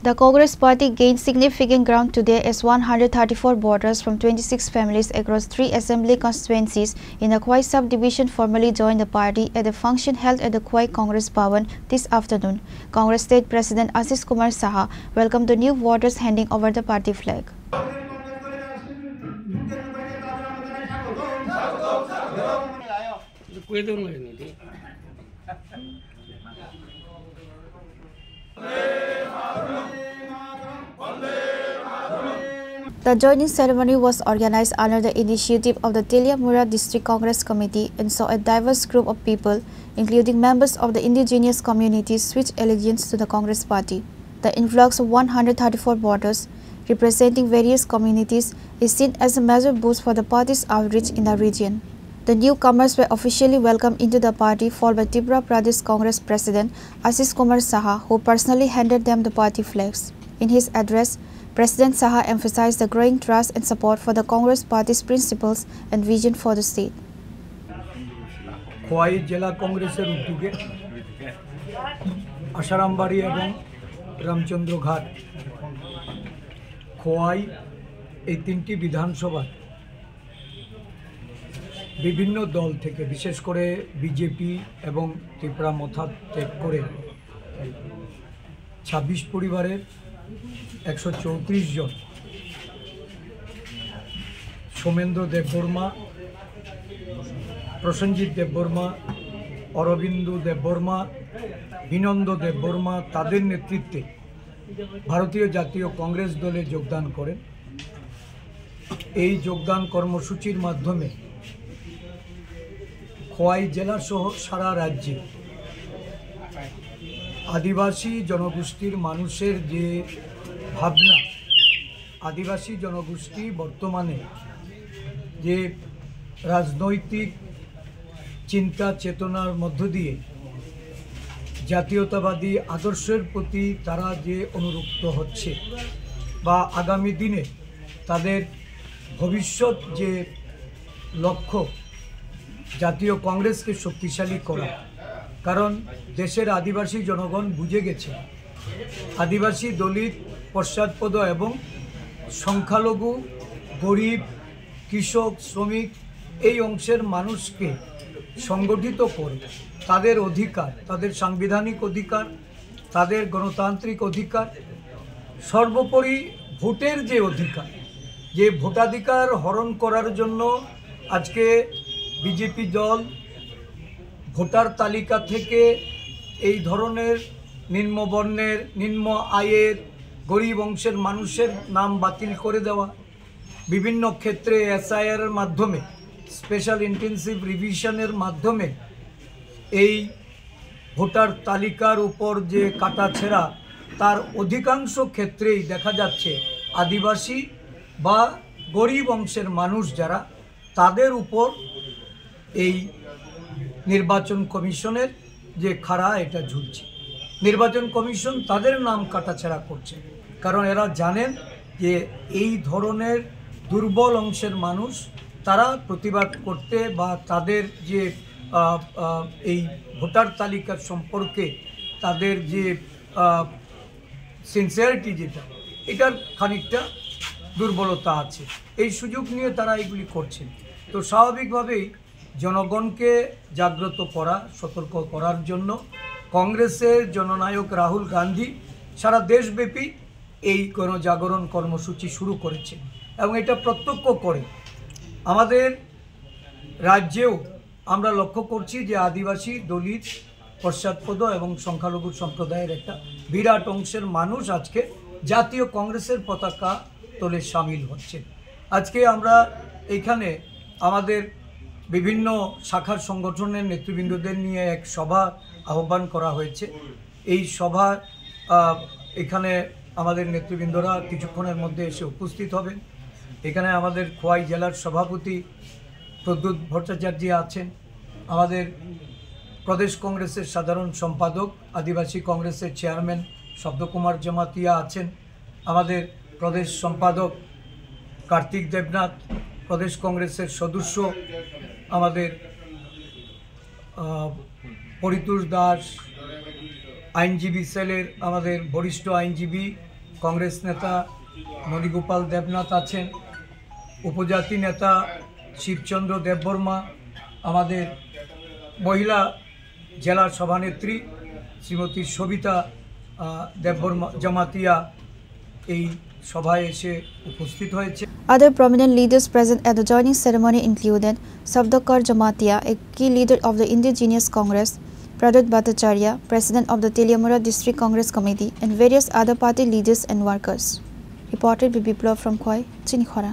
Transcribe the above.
The Congress Party gained significant ground today as 134 voters from 26 families across 3 assembly constituencies in the Khwai sub-division formally joined the party at a function held at the Khwai Congress Bhavan this afternoon. Congress State President Ashish Kumar Saha welcomed the new voters handing over the party flag. The joining ceremony was organized under the initiative of the Teliamura District Congress Committee and saw a diverse group of people, including members of the indigenous communities, switch allegiance to the Congress Party. The influx of 134 voters, representing various communities, is seen as a major boost for the party's outreach in the region. The newcomers were officially welcomed into the party, followed by Tripura Pradesh Congress President Ashish Kumar Saha, who personally handed them the party flags. In his address, President Saha emphasized the growing trust and support for the Congress Party's principles and vision for the state. Khowai জেলা কংগ্রেসের উদ্যোগে আশারামবাড়ি এবং রামচন্দ্রঘাট খোয়াই এই তিনটি বিধানসভা বিভিন্ন দল থেকে বিশেষ করে বিজেপি এবং ত্রিপুরা মথা ত্যাগ করে 26 পরিবারের 134 জন সোমেন্দ্র দেববর্মা, প্রসেনজিৎ দেববর্মা, অরবিন্দু দেববর্মা, বিনন্দ দেববর্মা তাদের নেতৃত্বে ভারতীয় জাতীয় কংগ্রেস দলে যোগদান করেন। এই যোগদান কর্মসূচির মাধ্যমে খোয়াই জেলা সহ সারা রাজ্যে আদিবাসী জনগোষ্ঠীর মানুষের যে ভাবনা, আদিবাসী জনগোষ্ঠী বর্তমানে যে রাজনৈতিক চিন্তা চেতনার মধ্য দিয়ে জাতীয়তাবাদী আদর্শের প্রতি তারা যে অনুরক্ত হচ্ছে বা আগামী দিনে তাদের ভবিষ্যৎ যে লক্ষ্য জাতীয় কংগ্রেসকে শক্তিশালী করা, কারণ দেশের আদিবাসী জনগণ বুঝে গেছে আদিবাসী, দলিত, পশ্চাৎপদ এবং সংখ্যালঘু, গরিব, কৃষক, শ্রমিক এই অংশের মানুষকে সংগঠিত করে তাদের অধিকার, তাদের সাংবিধানিক অধিকার, তাদের গণতান্ত্রিক অধিকার, সর্বোপরি ভোটের যে অধিকার, যে ভোটাধিকার হরণ করার জন্য আজকে বিজেপি দল ভোটার তালিকা থেকে এই ধরনের নিম্নবর্ণের, নিম্ন আয়ের, গরিব অংশের মানুষের নাম বাতিল করে দেওয়া, বিভিন্ন ক্ষেত্রে এসআইআর এর মাধ্যমে, স্পেশাল ইন্টেনসিভ রিভিশনের মাধ্যমে এই ভোটার তালিকার উপর যে কাটাছেঁড়া, তার অধিকাংশ ক্ষেত্রেই দেখা যাচ্ছে আদিবাসী বা গরিব অংশের মানুষ যারা, তাদের উপর এই নির্বাচন কমিশনের যে খাড়া এটা ঝুলছে। নির্বাচন কমিশন তাদের নাম কাটাছেঁড়া করছে, কারণ এরা জানেন যে এই ধরনের দুর্বল অংশের মানুষ তারা প্রতিবাদ করতে বা তাদের যে এই ভোটার তালিকার সম্পর্কে তাদের যে সিনসিয়ারিটি, যেটা এটার খানিকটা দুর্বলতা আছে, এই সুযোগ নিয়ে তারা এগুলি করছেন। তো স্বাভাবিকভাবেই জনগণকে জাগ্রত করা, সতর্ক করার জন্য কংগ্রেসের জননায়ক রাহুল গান্ধী সারা দেশব্যাপী এই গণজাগরণ কর্মসূচি শুরু করেছে এবং এটা প্রত্যক্ষ করে আমাদের রাজ্যেও আমরা লক্ষ্য করছি যে আদিবাসী, দলিত, পশ্চাৎপদ এবং সংখ্যালঘু সম্প্রদায়ের একটা বিরাট অংশের মানুষ আজকে জাতীয় কংগ্রেসের পতাকা তোলে সামিল হচ্ছে। আজকে আমরা এইখানে আমাদের বিভিন্ন শাখার সংগঠনের নেতৃবৃন্দদের নিয়ে এক সভা আহ্বান করা হয়েছে। এই সভা এখানে আমাদের নেতৃবৃন্দরা কিছুক্ষণের মধ্যে এসে উপস্থিত হবেন। এখানে আমাদের খোয়াই জেলার সভাপতি প্রদ্যুৎ ভট্টাচার্য আছেন, আমাদের প্রদেশ কংগ্রেসের সাধারণ সম্পাদক আদিবাসী কংগ্রেসের চেয়ারম্যান শব্দকুমার জমাতিয়া আছেন, আমাদের প্রদেশ সম্পাদক কার্তিক দেবনাথ, প্রদেশ কংগ্রেসের সদস্য আমাদের পরিতোষ দাস, আইনজীবী সেলের আমাদের বরিষ্ঠ আইনজীবী কংগ্রেস নেতা ননীগোপাল দেবনাথ আছেন, উপজাতি নেতা শিবচন্দ্র দেববর্মা, আমাদের মহিলা জেলার সভানেত্রী শ্রীমতী সবিতা দেববর্মা জামাতিয়া এই সভায় এসে উপস্থিত হয়েছে। Other prominent leaders present at the joining ceremony included Sabdakar Jamatia, a key leader of the Indigenous Congress, Pradut Bhattacharya, president of the Teliamura District Congress Committee, and various other party leaders and workers. Reported by Biplov from Khoi, Chinikhora.